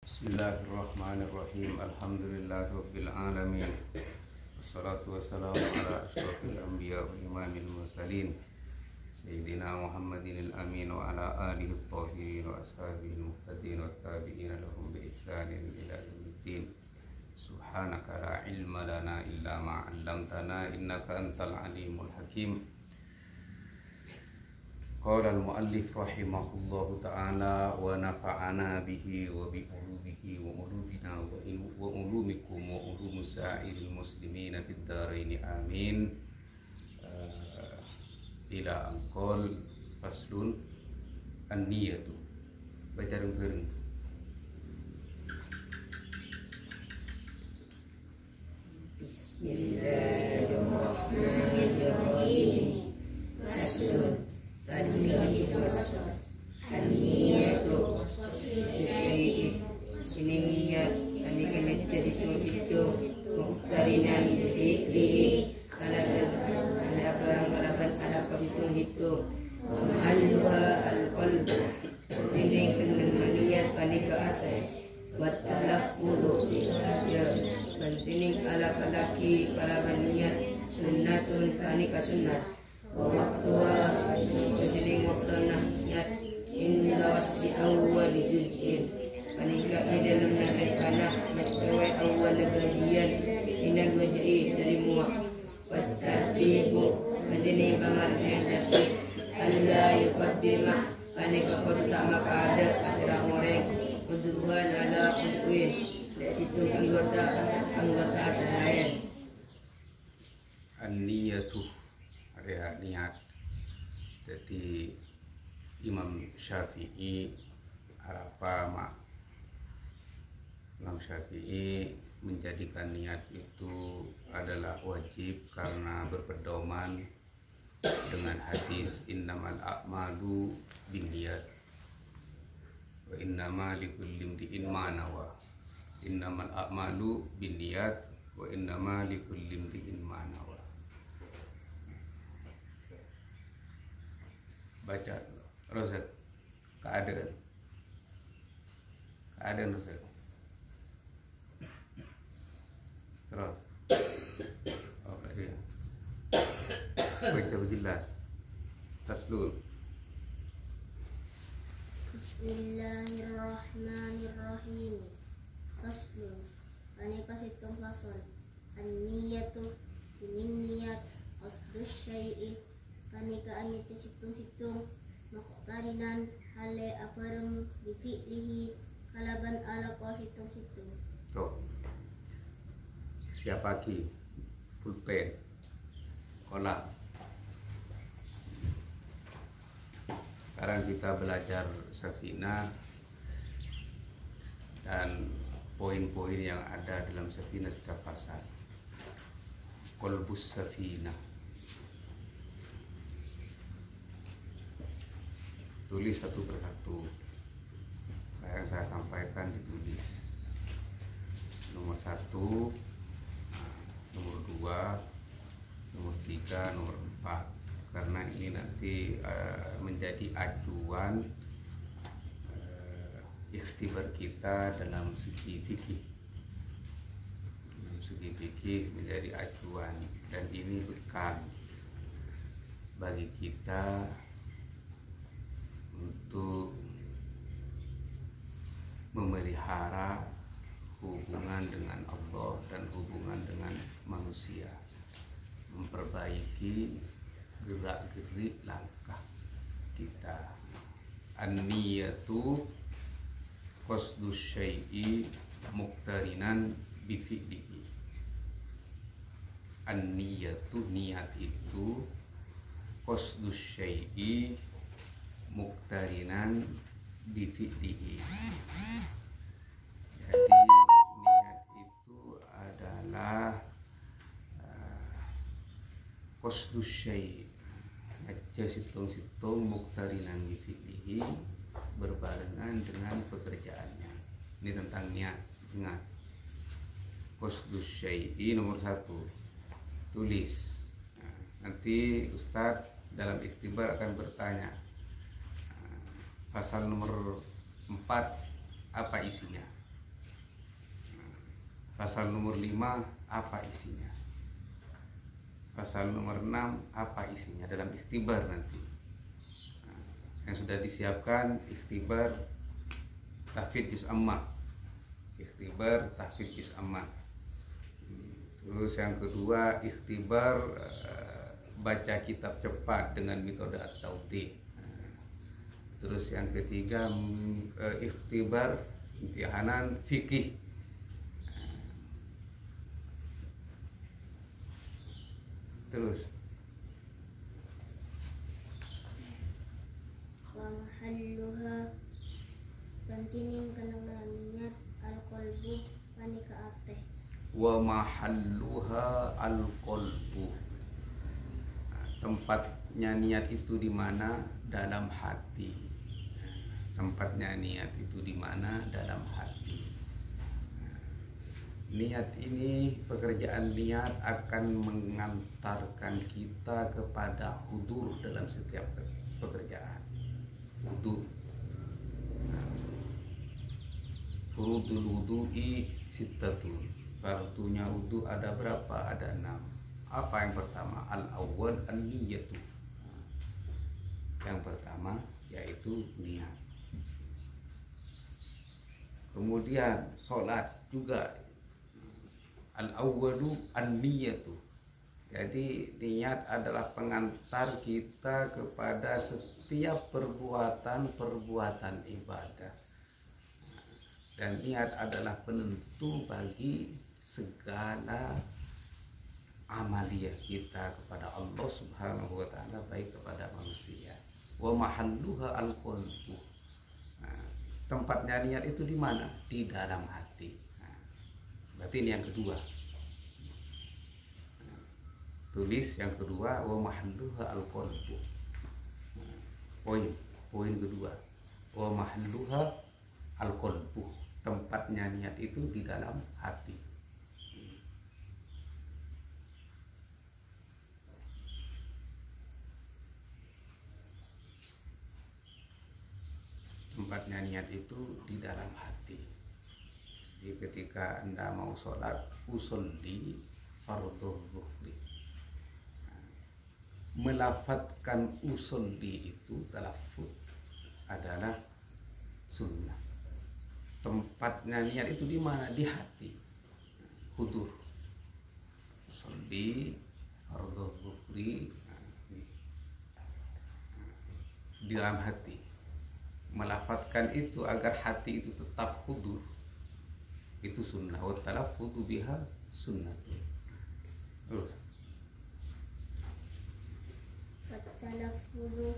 Bismillahirrahmanirrahim. Alhamdulillahirabbil alamin. Wassalatu wassalamu ala asyrofil anbiya wa imamil mursalin Sayyidina Muhammadin al-amin wa ala alihi at-tahirin wa ashabihi al-muhtadin wa tabi'in lahum bi ihsanin ila yaumiddin. Subhanaka la ilma lana illa ma 'allamtana innaka antal alimul hakim. Qala al-muallif rahimahullahu ta'ala wa nafa'ana bihi wa bi ulumihi wa ulumina wa ulumikum wa ulum sa'iril muslimina fid dharain amin. Ila angkol faslun an-niyatu. Baca bareng. Bismillahirrahmanirrahim. Faslun An-niyatu ini niat tandingan jadi situ muqtarinan bifi'lihi kalaban ada kebitung itu mahalluha al-qalb ini kena niat panik ke atas wa talaffuzu bantining ala kadaki kalaban niat sunnatun panik ke sunnat wa waqtuha jadi waktuna niat inna si awal juz'in panika dalam nakana matawai awal bagian inal wajhi dari muak wa tartibu jadi pengertian tertib Allah yuqaddima panika kudu tak maka ada asrah goreng uduan ala uduin dari situ anggota selain An-niyatu area niat. Jadi Imam Syafi'i Imam Syafi'i menjadikan niat itu adalah wajib karena berpedoman dengan hadis innamal a'malu binniyat wa innama likulli imri'in ma nawa. Innamal a'malu binniyat wa innama likulli imri'in ma nawa. Baca Rozet keadaan Rozet terus baca jelas taslul. Bismillahirrahmanirrahim. Faslun aneka situng fasal an-niyatu ini niat qasdus syai'i panika anyat situng muqtarinan hale aparem bifi'lihi kalaban ala ko situng. Tuh. Siap pagi pulpen kolam. Sekarang kita belajar Safinah dan poin-poin yang ada dalam Safinah setiap pasal. Qalbus Safinah. Tulis satu persatu. Yang saya sampaikan ditulis. Nomor 1, nomor 2, nomor 3, nomor 4. Karena ini nanti menjadi acuan ikhtibar kita dalam segi fikih. Dalam segi fikih menjadi acuan dan ini bekal bagi kita untuk memelihara hubungan dengan Allah dan hubungan dengan manusia, memperbaiki gerak-gerik langkah kita. An-niyatu qasdus syai'i muqtarinan bifi'lihi. An-niyatu niat itu qasdus syai'i muqtarinan bifi'lihi. Jadi niat itu adalah qasdus syai', aja situng-situng muqtarinan bifi'lihi, berbarengan dengan pekerjaannya. Ini tentang niat. Ingat, qasdus syai'i nomor 1 tulis. Nanti Ustadz dalam iktibar akan bertanya pasal nomor 4 apa isinya. Pasal nomor 5 apa isinya? Pasal nomor 6 apa isinya dalam ikhtibar nanti? Nah, yang sudah disiapkan ikhtibar tahfidz juz amma. Ikhtibar tahfidz juz amma. Terus yang kedua ikhtibar baca kitab cepat dengan metode at-tawtih. Terus yang ketiga ikhtibar imtihanan fikih. Terus wa mahalluha bantining kanang niat al-qalbu panika ateh. wa mahalluha al-qalbu. Tempatnya niat itu di mana? Dalam hati. Tempatnya niat itu di mana? Dalam hati. Niat ini, pekerjaan niat akan mengantarkan kita kepada hudur dalam setiap pekerjaan. Hudur. Furudul wudu'i sittatun. Fardunya wudu ada berapa? Ada 6. Apa yang pertama? Al-awwal an-niyatu. Yang pertama yaitu niat. Kemudian sholat juga. Al-awwalu an-niyatu. Jadi niat adalah pengantar kita kepada setiap perbuatan ibadah. Dan niat adalah penentu bagi segala amaliyah kita kepada Allah Subhanahu wa taala, baik kepada manusia. Wa mahalluha al-qalbu. Tempatnya niat itu di mana? Di dalam hati. Berarti ini yang kedua. Tulis yang kedua, wa mahalluha al-qalbu. Poin kedua, wa mahalluha al-qalbu. Tempatnya niat itu di dalam hati. Tempatnya niat itu di dalam hati. Jadi ketika Anda mau sholat, usolli fardhu dhuhri. Melafatkan usolli itu talaffuz adalah sunnah. Tempatnya niat itu di mana? Di hati. Hudur. Usolli fardhu dhuhri di dalam hati. Melafatkan itu agar hati itu tetap hudur, itu sunnah. Wa talaffuzu biha sunnah. Terus Talaffuzu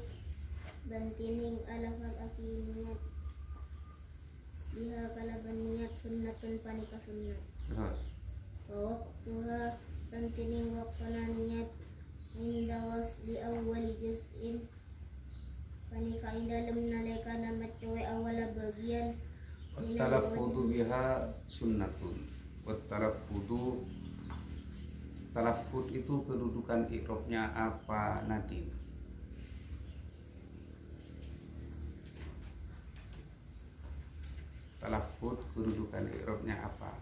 bantining alafat akiniat biha kalaban niat sunnatun panika sunnah. terus Wa waqtuha bantining waqtana niat inda wasli awwali juz'in panika dalam nalekana macowe awala bagian talaffuzu biha sunnatun. Wa talaffuzu, talaffuz itu kedudukan i'rabnya apa, Nadine? Talaffuz kedudukan i'rabnya apa?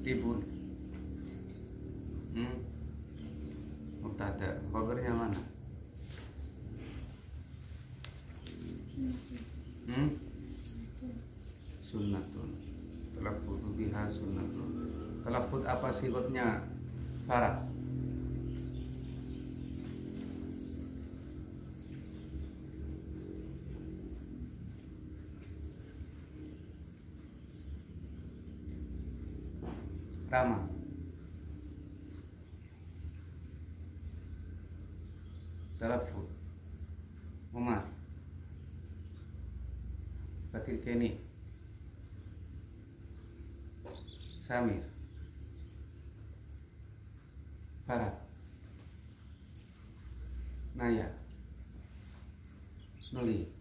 Tibun. Mubtada. Khabarnya mana? Sunnatun. Talaffuz biha sunnatun. Talaffuz apa sifatnya? Farah. Rama. Talaffuz. Umar. Fakir Kenny. Samir. Farah. Naya. Nuli.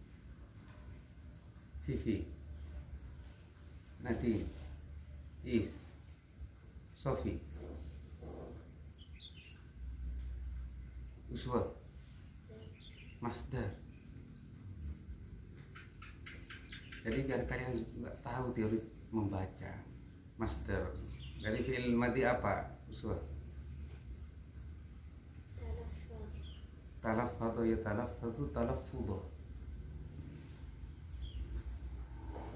Fifi. Nadine. Is. Sofi. Uswa. Masdar. Jadi biar kalian juga tahu teori membaca. Master. Dari fi'il madi apa? Uswah. Talaffadhu ya talaffadhu talaffudhu.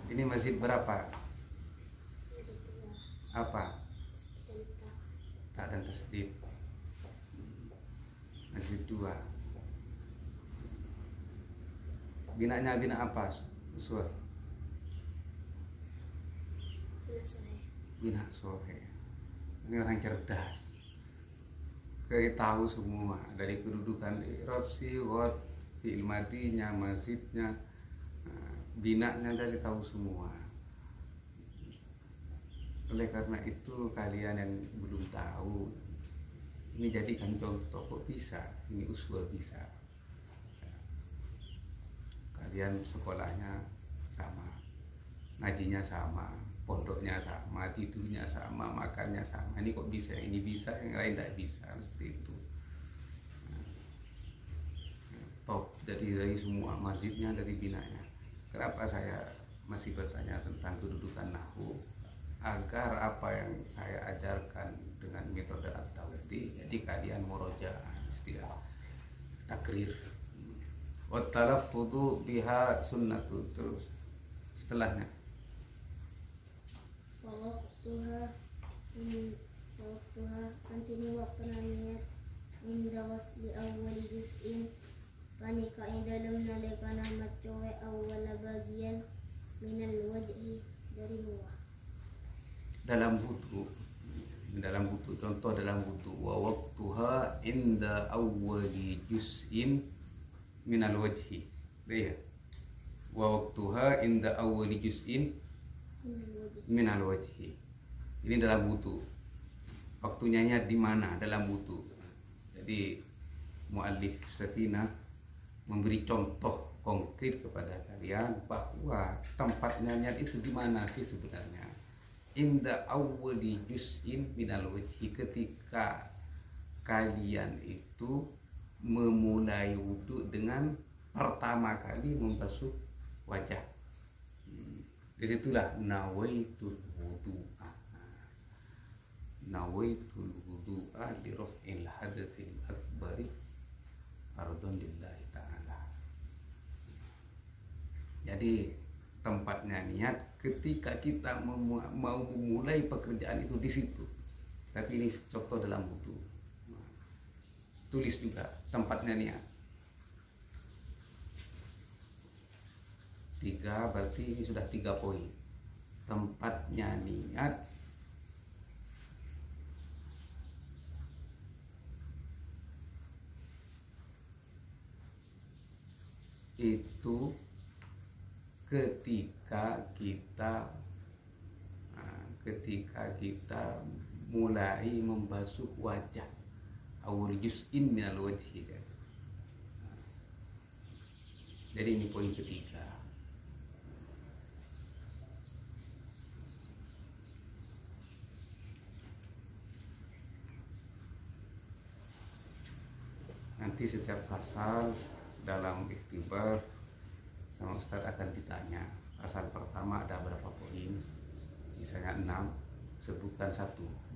Ini masjid berapa? Apa? Tak dan tasdid. Masjid 2. Binanya bina apa? Uswah. Bina sohe. Ini orang cerdas. Kita tahu semua dari kedudukan i'rab, sighat, fi'il madinya, masjidnya, binanya dari tahu semua. Oleh karena itu kalian yang belum tahu ini jadikan contoh, kok bisa, ini uswah bisa. Kalian sekolahnya sama, ngajinya sama, pondoknya sama, tidurnya sama, makannya sama. Ini kok bisa, ini bisa, yang lain tidak bisa, seperti itu. Top dari semua, masjidnya, dari binanya. Kenapa saya masih bertanya tentang kedudukan nahwu? Agar apa yang saya ajarkan dengan metode at-tawdi, jadi kalian murojaah, istilah takrir. Wa talaffudhu biha sunnatun. Terus setelahnya Waktuha antini waktunya niat inda wasli awal juz'in panika dalam nalika nama cowe awal bagian minal wajhi dari muah dalam butuh contoh dalam butuh wa waqtuha inda awwali juz'in minal wajhi. Ya. Wa waqtuha inda awwali juz'in minal wajhi. Ini dalam butuh. Waktunya di mana? Dalam butuh. Jadi muallif Safinah memberi contoh konkret kepada kalian bahwa tempatnya niat itu di mana sih sebenarnya? Inda awwali juz'in minal wajhi, ketika kalian itu memulai wudu dengan pertama kali membasuh wajah. Disitulah nawaitul wudu'a. Nawaitul wudu'a li raf'il hadatsil akbari fardhun lillahi ta'ala. Jadi tempatnya niat ketika kita mau memulai pekerjaan itu di situ. Tapi ini contoh dalam wudu. Tulis juga tempatnya niat. 3, berarti ini sudah 3 poin. Tempatnya niat itu ketika kita mulai membasuh wajah. Awal juz'in minal wajhi. Jadi ini poin ketiga. Nanti setiap pasal dalam ikhtibar sama Ustaz akan ditanya, pasal pertama ada berapa poin, misalnya 6, sebutkan 1,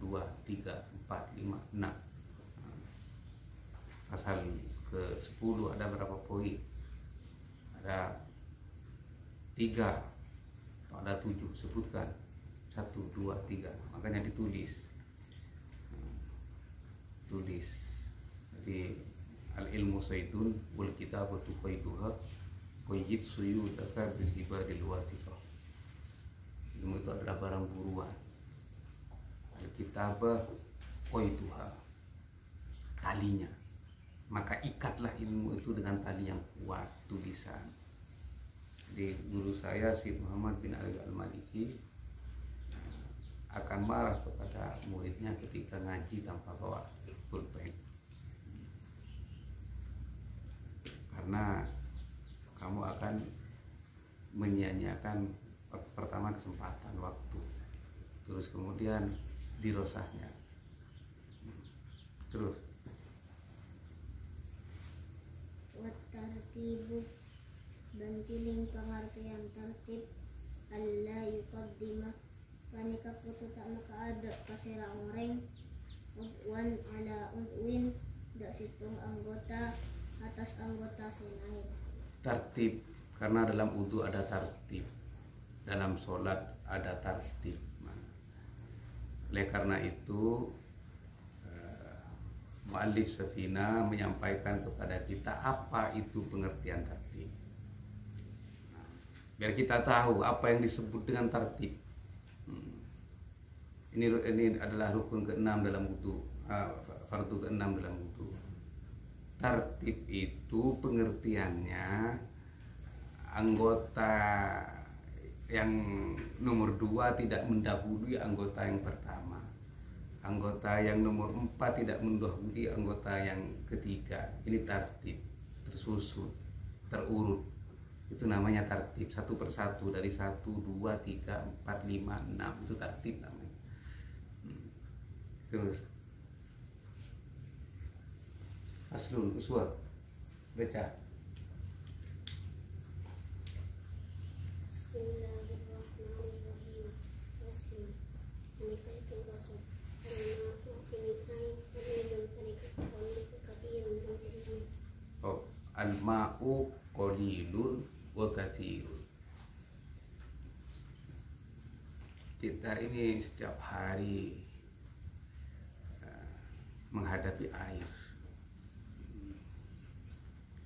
2, 3, 4, 5, 6. Pasal ke 10 ada berapa poin, ada 3 atau ada 7, sebutkan 1, 2, 3, makanya ditulis. Jadi al-ilmu saydun wal kitabatu qayduha qayyid suyudaka bil ibadil watifah. Ilmu itu adalah barang buruan. Al-kitabah qayduha, talinya. Maka ikatlah ilmu itu dengan tali yang kuat, tulisan. Jadi guru saya Syed Muhammad bin Ali Al-Maliki akan marah kepada muridnya ketika ngaji tanpa bawa pulpen. Karena kamu akan menyia-nyiakan pertama kesempatan waktu, terus kemudian dirosahnya, terus wat tartibu bantiling pengertian tertib alla yuqaddima panika putu tak maka ada kasira orang udwan ala udwin dak situng anggota atas anggota selain. Tartib, karena dalam wudu ada tartib, dalam sholat ada tartib. Oleh karena itu muallif Safina menyampaikan kepada kita apa itu pengertian tartib. Biar kita tahu apa yang disebut dengan tartib. Ini adalah rukun ke-6 dalam wudu, fardu ke-6 dalam wudu. Tartib itu pengertiannya anggota yang nomor 2 tidak mendahului anggota yang pertama. Anggota yang nomor 4 tidak mendahului anggota yang ketiga. Ini tartib, tersusun, terurut. Itu namanya tartib, satu persatu dari 1, 2, 3, 4, 5, 6. Itu tartib namanya. Terus Aslun, uswa, baca. Bismillahirrahmanirrahim. Aslun panika itu wasal karena pinikai qalilun panika kathirun dan sedikit. Oh, al-ma'u qalilun wa katsirun. Kita ini setiap hari menghadapi air.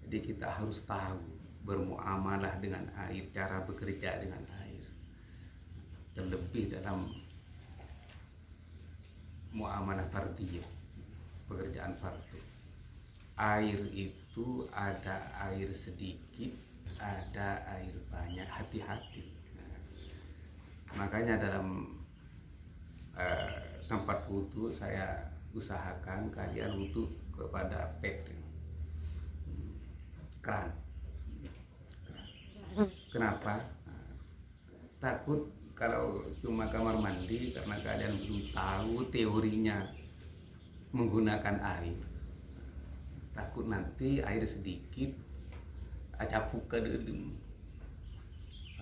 Jadi kita harus tahu bermuamalah dengan air, cara bekerja dengan air. Terlebih dalam muamalah fardiyah, pekerjaan fardu. Air itu ada air sedikit, ada air banyak, hati-hati. Makanya dalam tempat wudu saya usahakan kalian wudu kepada keran. Kenapa? Takut kalau cuma kamar mandi, karena kalian belum tahu teorinya menggunakan air. Takut nanti air sedikit acapuk ke dedem,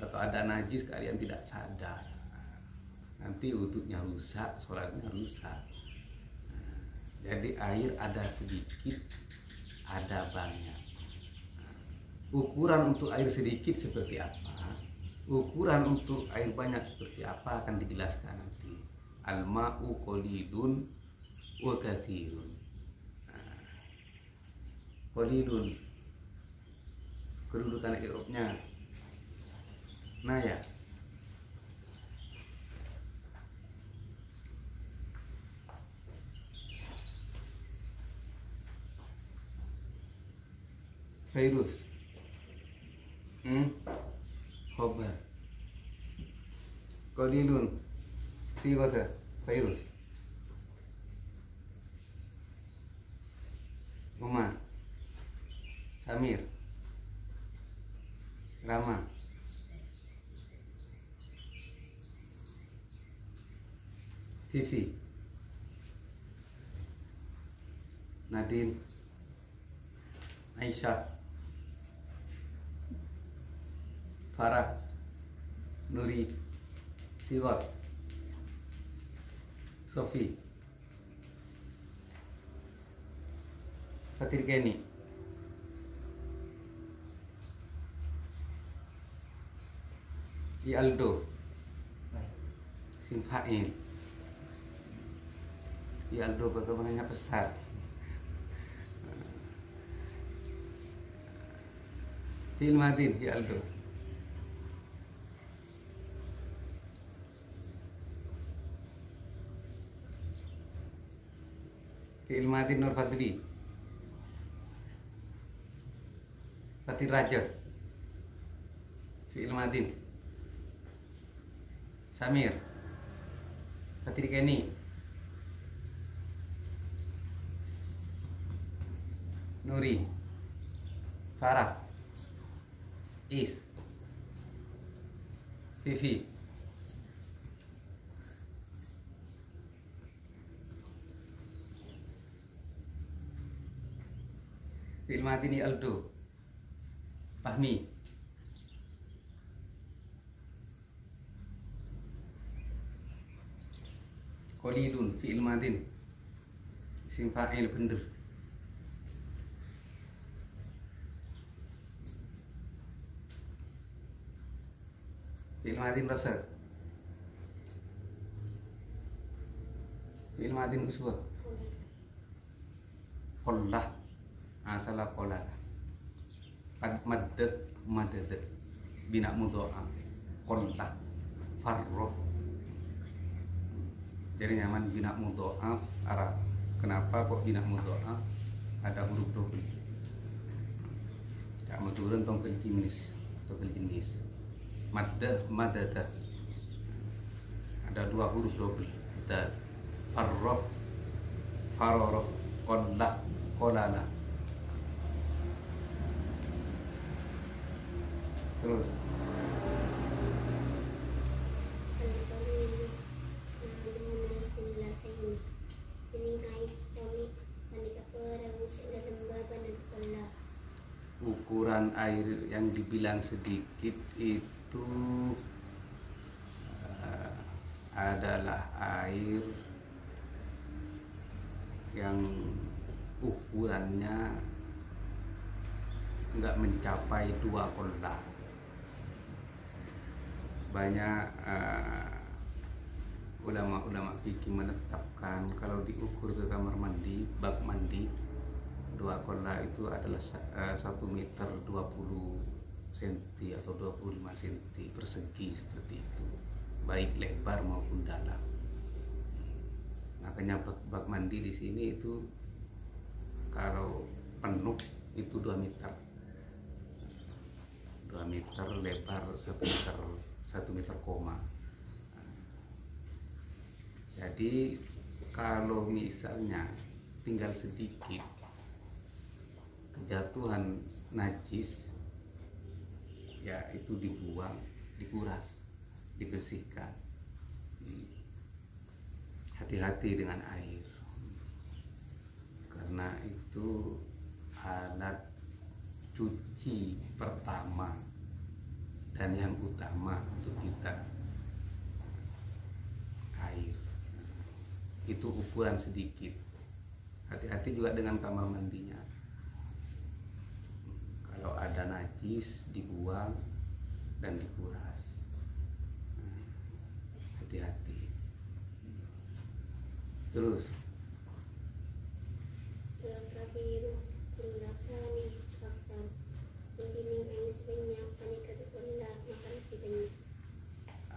atau ada najis kalian tidak sadar. Nanti wudunya rusak, sholatnya rusak. Jadi air ada sedikit, ada banyak. Ukuran untuk air sedikit seperti apa, ukuran untuk air banyak seperti apa akan dijelaskan nanti. Al-ma'u qalilun wa katsirun. Qalilun, kedudukan i'rabnya nah ya. Virus, khobar, qalilun, sigata, virus, Mama, Samir, Rama, Vivi, Nadine, Aisyah, Farah, Nuri, Siwak, Sofi, Fatir Kenny, Aldo, Simfail, Aldo perkembangannya pesat. Ilmadin, Aldo. Ilmadin Nur Fadli, Fatir Raja, Ilmadin, Samir, Fatir Kenny, Nuri, Farah, Is, Vivi, Ilmatini Aldo, Fahmi, Qalilun fi'il madin. Isim fa'il bener. Fi'il madin rasa. Fi'il madin uswa. Qollah. Salah qollah. Madad bina mudho'af. Qollah. Farroh. Jadi nyaman bina mudho'af Arab. Kenapa kok bina mudho'af? Ada huruf double. Tak mau turun tong kejenis atau kejenis. Madadah. Ada dua huruf double. Dal. Farroh. Faroroh. Qollah. Qolala. Terus ukuran air yang dibilang sedikit itu adalah air yang ukurannya enggak mencapai 2 qollah. Banyak ulama-ulama fikih menetapkan kalau diukur ke kamar mandi, bak mandi 2 qollah itu adalah 1 meter 20 cm atau 25 cm persegi seperti itu, baik lebar maupun dalam. Makanya bak mandi di sini itu kalau penuh itu 2 meter. 2 meter lebar 1 meter koma. Jadi kalau misalnya tinggal sedikit kejatuhan najis, ya itu dibuang, dikuras, dibersihkan. Hati-hati dengan air, karena itu alat cuci pertama dan yang utama untuk kita. Air itu ukuran sedikit. Hati-hati juga dengan kamar mandinya. Kalau ada najis dibuang dan dikuras. Hati-hati. Terus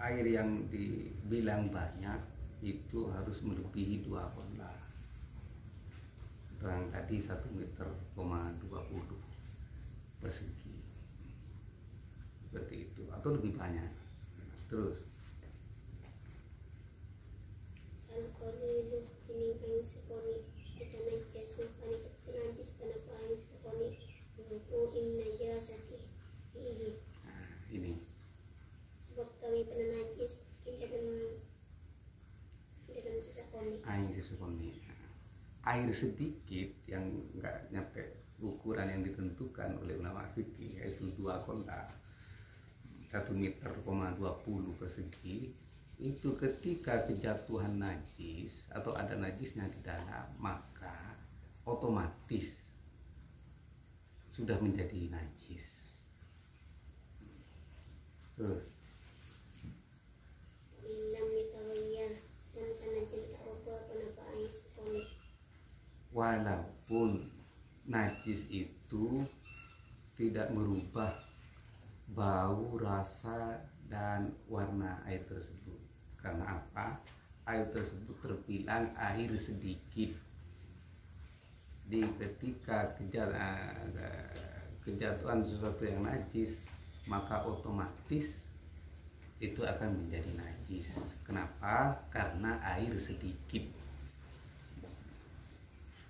air yang dibilang banyak itu harus melebihi 2 qollah. Terang tadi 1 meter, 20 persegi. Seperti itu atau lebih banyak. Terus ini air sedikit yang enggak nyampe ukuran yang ditentukan oleh ulama fikih, yaitu 2 qollah 1 meter, 20 persegi. Itu ketika kejatuhan najis atau ada najisnya di dalam, maka otomatis sudah menjadi najis. Terus walaupun najis itu tidak merubah bau, rasa, dan warna air tersebut. Karena apa? Air tersebut terbilang air sedikit. Di ketika kejatuhan sesuatu yang najis, maka otomatis itu akan menjadi najis. Kenapa? Karena air sedikit.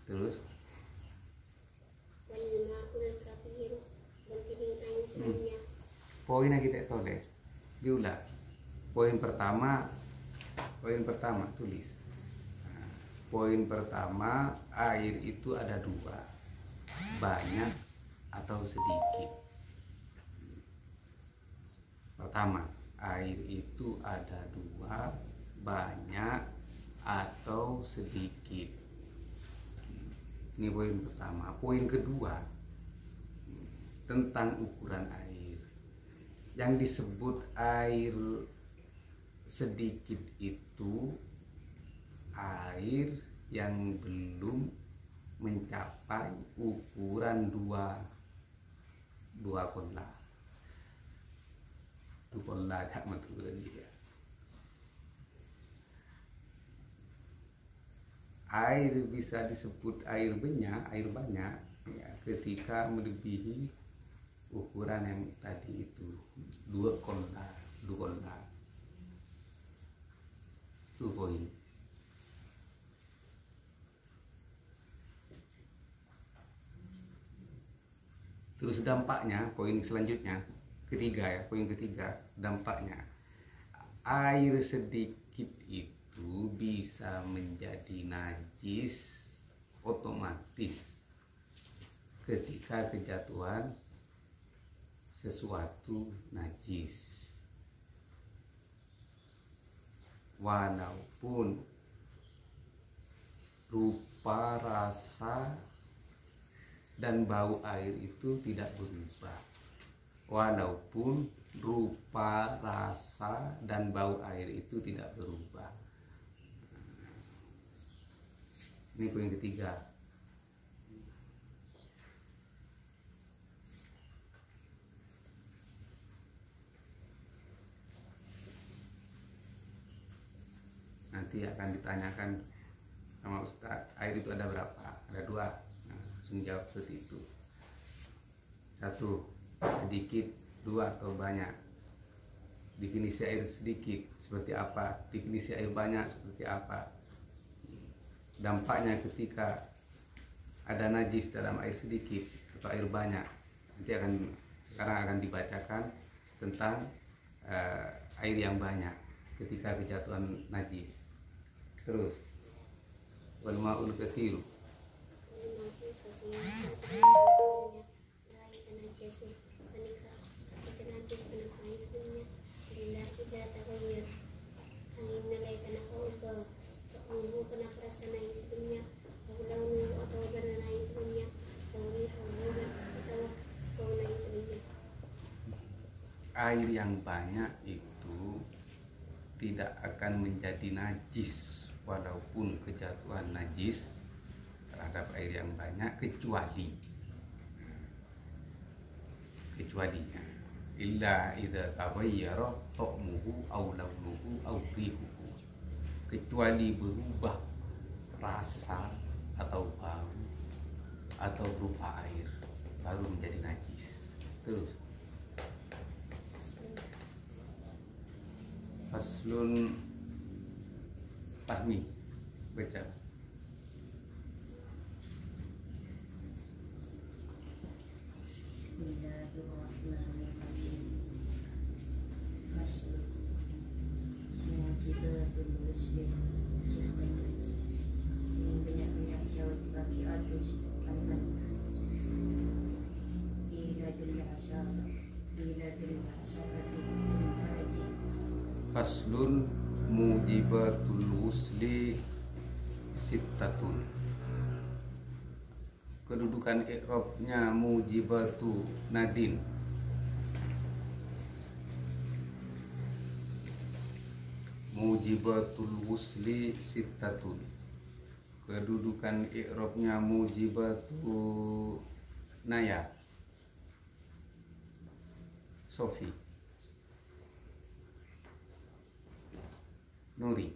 Terus poin yang kita tulis, diulang. Poin pertama tulis. Poin pertama, air itu ada 2, banyak atau sedikit. Pertama, air itu ada 2, banyak atau sedikit. Ini poin pertama. Poin kedua, tentang ukuran air. Yang disebut air sedikit itu air yang belum mencapai ukuran dua kola. Dua kola tak menurun dia. Air bisa disebut air banyak ya, ketika melebihi ukuran yang tadi itu dua kola. Itu poin. Terus dampaknya, poin selanjutnya, poin ketiga, dampaknya air sedikit itu bisa menjadi najis otomatis ketika kejatuhan sesuatu najis, walaupun rupa, rasa, dan bau air itu tidak berubah. Walaupun rupa, rasa, dan bau air itu tidak berubah. Ini poin ketiga. Nanti akan ditanyakan sama Ustadz, air itu ada berapa? Ada dua. Nah, langsung jawab seperti itu. Satu, sedikit. Dua, atau banyak. Definisi air sedikit seperti apa? Definisi air banyak seperti apa? Dampaknya ketika ada najis dalam air sedikit atau air banyak. Nanti sekarang akan dibacakan tentang air yang banyak ketika kejatuhan najis. Terus, wal ma'ul katsir. Air yang banyak itu tidak akan menjadi najis walaupun kejatuhan najis terhadap air yang banyak, kecuali illa idza tabayyara ta'muhu aw launuhu aw rihuhu, kecuali berubah rasa atau bau atau rupa air baru menjadi najis. Terus faslun, Fahmi baca. Bismillahirrahmanirrahim. Fasl mujibatul muslim. Ini banyak syawat bagi atus anak iladul asafati faraji. Faslun mujibatul wusli sittatun. Kedudukan i'rabnya mujibatu nadin. Mujibatul wusli sittatun. Kedudukan i'rabnya mujibatu naya. Sofi, Nuri,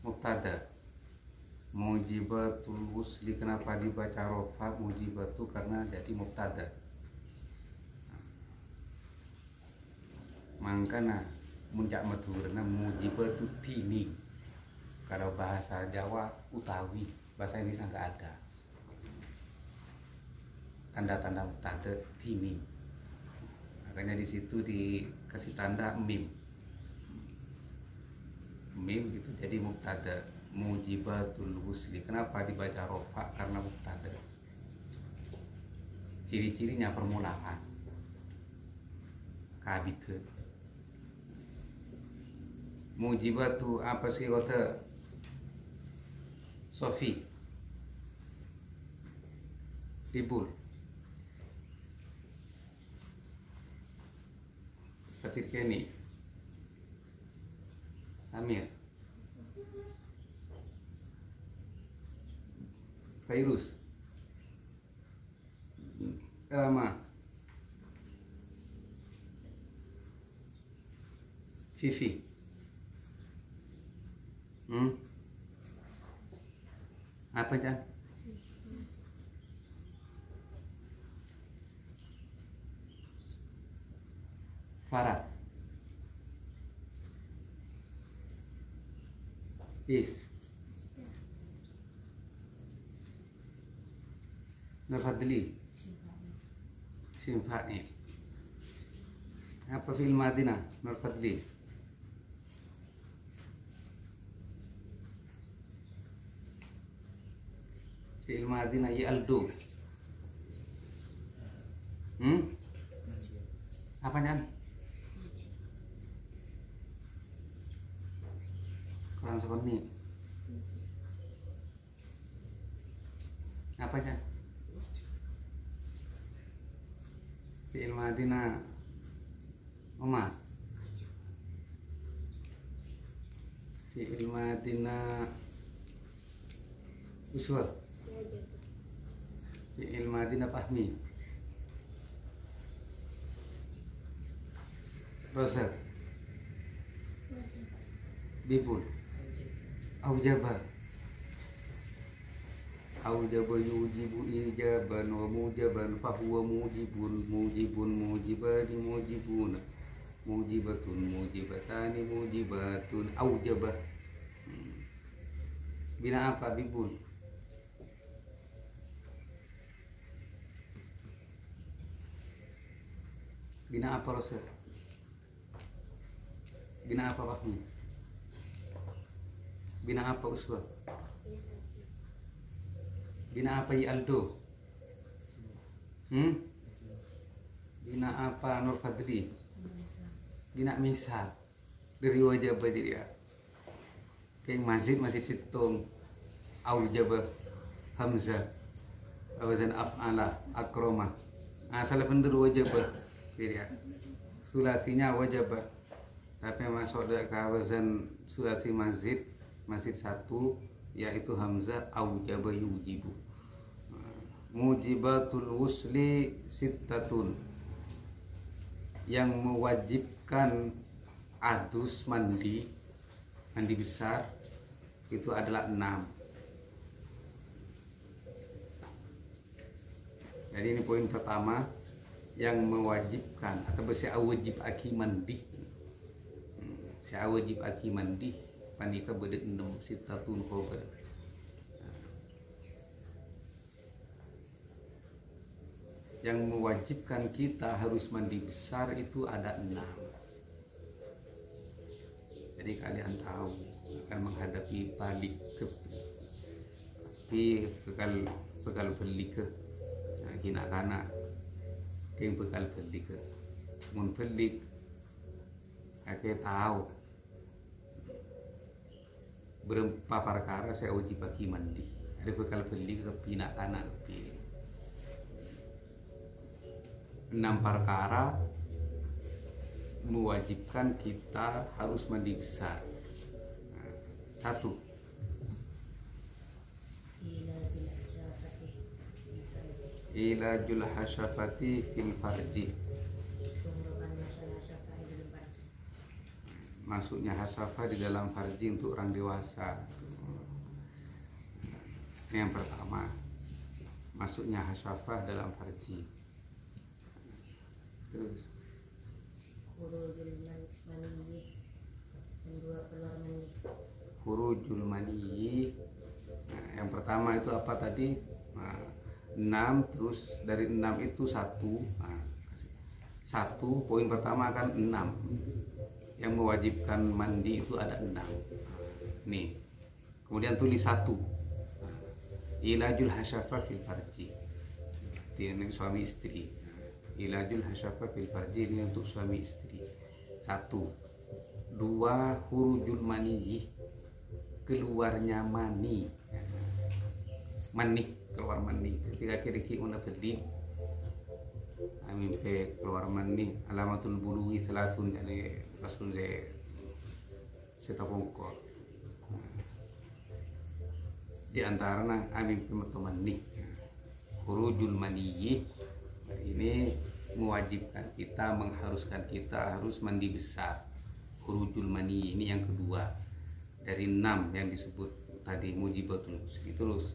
mubtada. Mujibatul wusli, kenapa dibaca rofa mujibatu? Karena jadi mubtada. Mangkana munjak maturna mujibatu tini. Kalau bahasa Jawa utawi, bahasa Indonesia nggak ada tanda-tanda mubtada tini. Makanya di situ dikasih tanda mim gitu, jadi mubtada. Mujibatul wusli, kenapa dibaca rofa? Karena mubtada. Ciri-cirinya permulaan kabit. Mujibatu apa sih kata Sofi Tibul Fatir Kenny Samir Fairuz Rama Fifi apa Jan? Farah Is Nur Fadli Simfai apa film Madinah Nur Fadli film Madinah ya Aldo apa Jan? Kurang sekoni apa Jan? Fi'il Madinah Umar Fi'il Madinah Uswa Fi'il Madinah Fahmi Rosa Bibul Aujaba Aujaba yujibu ijaban wa mujaban fahuwa mujibun mujibun mujibani mujibuna mujibatun mujibatani mujibatun aujaba bina apa Bibul bina apa Rosa bina apa Fahmi bina apa Uswa bina apa Aldo bina apa Nur Fadli bina Misal dari wajah dia kayak masjid situng Aujabah Hamzah awazan af'ala akroma asal bener wajabah dia sulasinya wajabah tapi masuk ke awazan sulasi masjid satu yaitu Hamzah Aujabah yujibu mujibatul wusli sittatun yang mewajibkan adus mandi besar itu adalah 6. Jadi ini poin pertama yang mewajibkan atau si wajib aki mandi si wajib aki mandi panika bedek 6 sittatun khobar yang mewajibkan kita harus mandi besar itu ada 6. Jadi kalian tahu akan menghadapi balik ke bekal beli ke hina kana yang bekal beli ke mun beli ake tahu berempa perkara saya uji bagi mandi ada bekal beli ke pina kana ke 6 perkara mewajibkan kita harus mandi besar. 1. Ilajul hasyafati fil farji. Masuknya hasafah di dalam farji untuk orang dewasa. Ini yang pertama. Masuknya hasafah dalam farji. Terus Khurujul mani. Nah, yang pertama itu apa tadi? 6 terus dari 6 itu 1. Nah, 1 poin pertama kan 6. Yang mewajibkan mandi itu ada 6. Nih. Kemudian tulis 1. Ilajul hasyafah fil farji. Ini suami istri. Ilajul hasyafah fil farji ini untuk suami istri. 1. dua khurujul mani, keluarnya mani. Mani, keluar mani. Ketika kiri-kiri una beli amin pe keluar mani alamatul buluwi salatun, jadi rasul de setapongko. Di antaranya amin pe mani. Khurujul mani ini mewajibkan kita, mengharuskan kita harus mandi besar. Khurujul mani ini yang kedua dari 6 yang disebut tadi mujibatul ghusli. Terus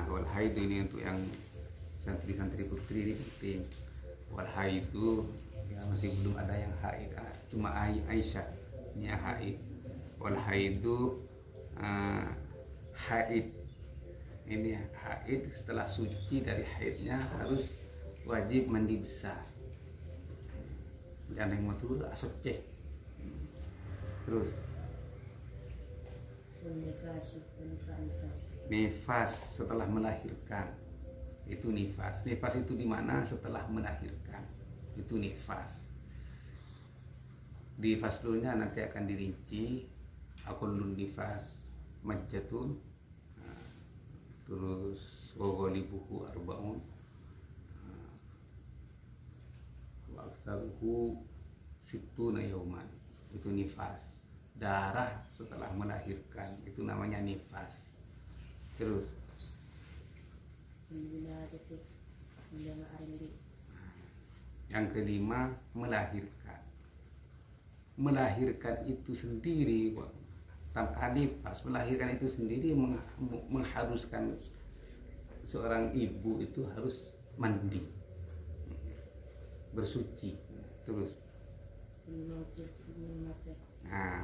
wal haid ini untuk yang santri-santri putri ini penting. Wal haid itu ya masih belum ada yang haid, cuma Aisyah ini haid. Wal haid itu haid ini haid setelah suci dari haidnya harus wajib mandi besar. Jangan yang matur asok ceh. Terus nifas setelah melahirkan, itu nifas. Nifas itu di mana? Setelah melahirkan, itu nifas. Di faslunnya nanti akan dirinci. Aqulun nifas majjatun, terus wagolibuhu arbaun, wa aksaruhu situna yauman, itu nifas. Darah setelah melahirkan itu namanya nifas. Terus yang kelima melahirkan. Melahirkan itu sendiri tanpa nifas, melahirkan itu sendiri mengharuskan seorang ibu itu harus mandi, bersuci. Terus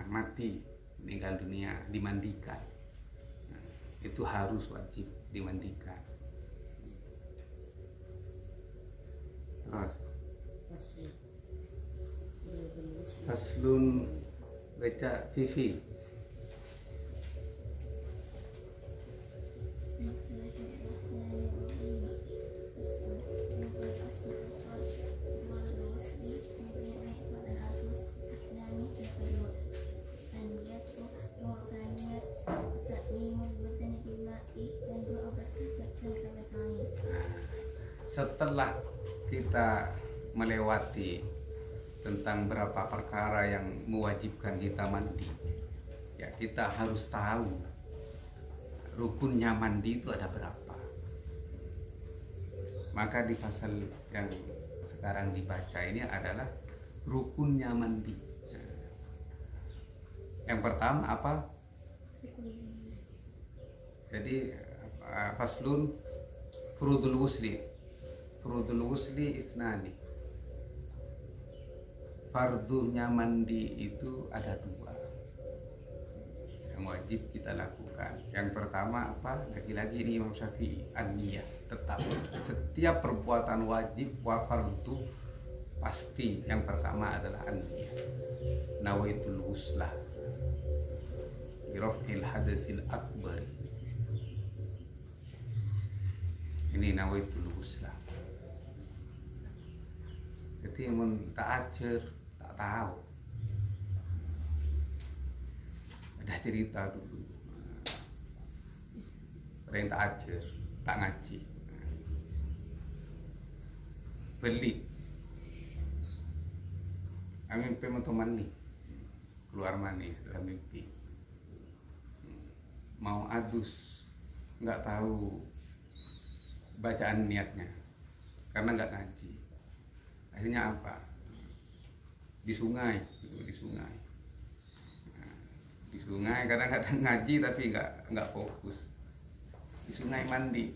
mati, meninggal dunia, dimandikan. Itu harus wajib dimandikan. Terus faslun, baca Vivi. Setelah kita melewati tentang berapa perkara yang mewajibkan kita mandi, ya kita harus tahu rukunnya mandi itu ada berapa. Maka di pasal yang sekarang dibaca ini adalah rukunnya mandi. Yang pertama apa? Jadi faslun furudul ghusli. Furudul ghusli itnani. Fardunya mandi itu ada 2 yang wajib kita lakukan. Yang pertama apa? Lagi-lagi ini Imam Syafi'i, an-niyah. Tetap setiap perbuatan wajib wa fardu pasti yang pertama adalah an-niyah. Nawaitul ghuslah bi raf'il hadatsil akbar. Ini nawaitul ghuslah. Jadi yang tak ajar, tak tahu. Ada cerita dulu. Ada yang tak ajar, tak ngaji. Beli. Mimpi teman nih, keluar mani dalam mimpi. Mau adus, nggak tahu bacaan niatnya, karena nggak ngaji. Akhirnya apa? Di sungai, di sungai. Nah, di sungai kadang-kadang ngaji tapi nggak fokus. Di sungai mandi.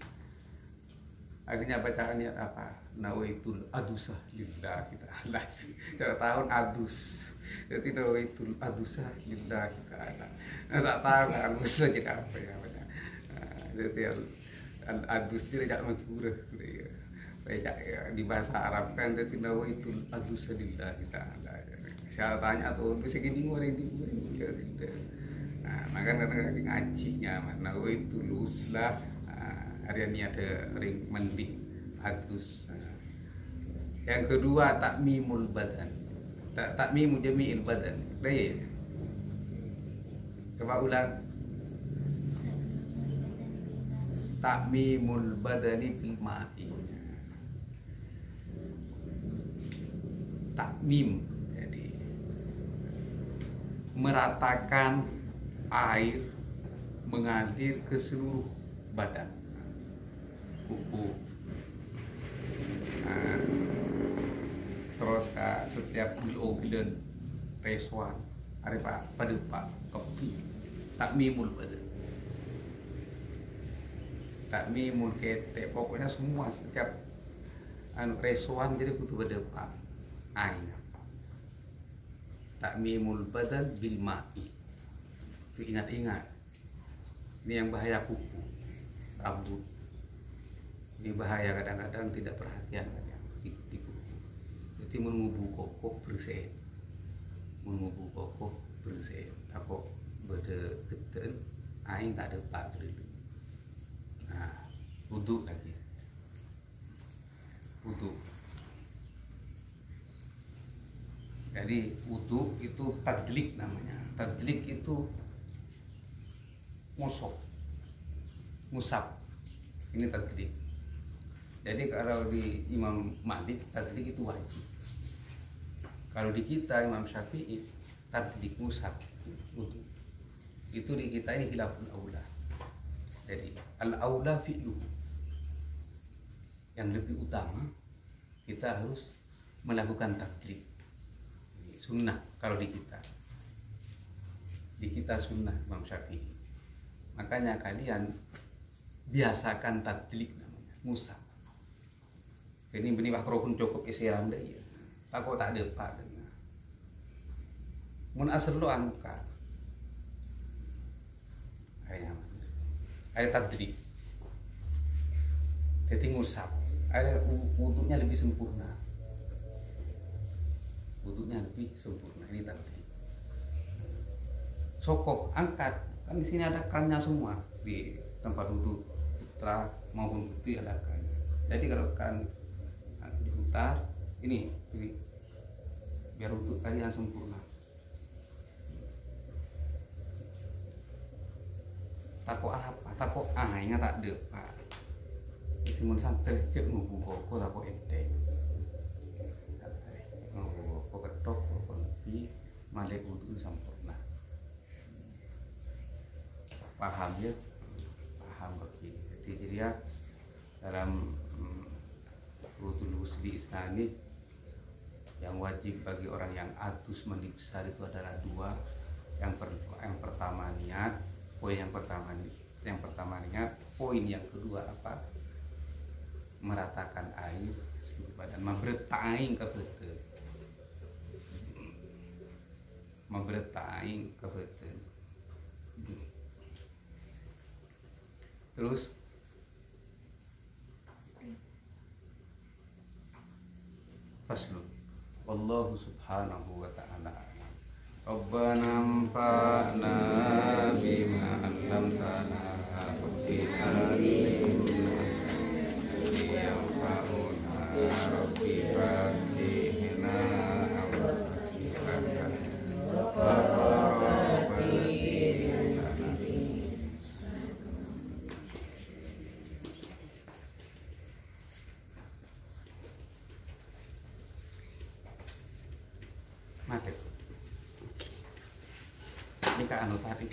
Akhirnya bacaan niat apa? Nawaitul adusah lillah kita. Cara tahun adus. Jadi nawaitul adusah lillah kita. Nah, tak tahu adus aja apa ya. Jadi adus tidak menturut. Di bahasa Arab kan jadi nawaitul adusah lillah kita. Saya tanya tuh, bisa gini ngoreng di. Nah, maka kadang ngajinya nawaitul ghuslah. Hari ini ada ring mandi adus. Yang kedua takmimul badan. Takmimu jami'il badan. Baik. Coba ulang. Takmimul badani bil ma'i. Takmim, jadi meratakan air mengalir ke seluruh badan, kuku, terus setiap gilen resuan, ada pak pada pak kopi, takmimul badan, takmimul kete, pokoknya semua setiap resuan jadi butuh pada pak air. Takmimul badan bil ma'i. Itu ingat-ingat. Ini yang bahaya kuku, rambut. Ini bahaya kadang-kadang tidak perhatian di kuku. Jadi mengubu kokoh bersih, mengubu kokoh bersih. Tako berde geden, aing tak ada pak dulu. Nah, wudhu lagi, wudhu. Jadi wudhu itu tadlik namanya. Tadlik itu musab. Ini tadlik. Jadi kalau di Imam Malik tadlik itu wajib. Kalau di kita Imam Syafi'i tadlik musab wudhu. Itu di kita ini khilaful aula. Jadi al-aula fi'luhu. Yang lebih utama kita harus melakukan tadlik. Sunnah kalau di kita sunnah Imam Syafi'i. Makanya kalian biasakan tadlik namanya musab. Ini benih bakro pun cukup isiram deh ya. Takut tak ada pak dengar. Mun asal lo angka. Ada tadlik. Jadi musab. Ada wudhunya lebih sempurna. Wudhunya lebih sempurna. Ini tadi sokok angkat, kan di sini ada krannya semua di tempat wudhu putra maupun putri ada krannya. Jadi kalau kan diputar ini biar wudhu kalian sempurna. Tako apa? Tako ingat tak ada pak. Simun santai cek ngubu koko tako enteng. Ketok lebih malik wudhu sempurna. Paham ya? Paham begini. Jadi ya dalam wudhu husli isnani yang wajib bagi orang yang atus mandi besar itu adalah dua. Yang pertama niat, poin yang pertama niat, poin yang kedua apa? Meratakan air seluruh badan, membretain ke betul. Membretain ke betul. Terus faslun wallahu subhanahu wa ta'ala Rabbana anfa'na bima 'allamtana wa qina yanfa'una rabbi faqihna mati. Ini kan anu tadi